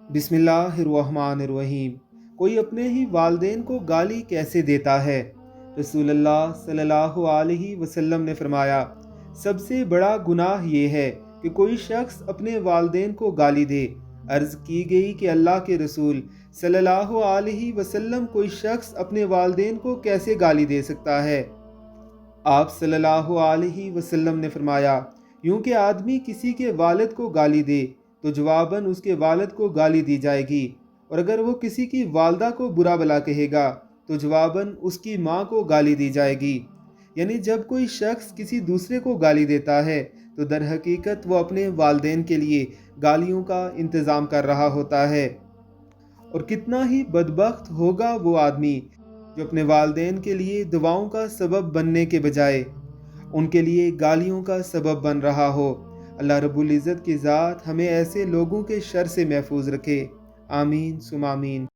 बिस्मिल्लाहिर्रहमानिर्रहीम। कोई अपने ही वालिदैन को गाली कैसे देता है? रसूलुल्लाह सल्लल्लाहु अलैहि वसल्लम ने फरमाया, सबसे बड़ा गुनाह ये है कि कोई शख्स अपने वालिदैन को गाली दे। अर्ज़ की गई कि अल्लाह के रसूल सल्लल्लाहु अलैहि वसल्लम, कोई शख्स अपने वालिदैन को कैसे गाली दे सकता है? आप सल्लल्लाहु अलैहि वसल्लम ने फरमाया, यूं कि आदमी किसी के वालिद को गाली दे तो जवाबन उसके वालिद को गाली दी जाएगी, और अगर वो किसी की वालदा को बुरा भला कहेगा तो जवाबन उसकी माँ को गाली दी जाएगी। यानी जब कोई शख्स किसी दूसरे को गाली देता है तो दर हकीकत वो अपने वालिदैन के लिए गालियों का इंतज़ाम कर रहा होता है। और कितना ही बदबख्त होगा वो आदमी जो अपने वालिदैन के लिए दुआओं का सबब बनने के बजाय उनके लिए गालियों का सबब बन रहा हो। अल्लाह रब्बुल इज़्ज़त की ज़ात हमें ऐसे लोगों के शर से महफूज रखे। आमीन सुम आमीन।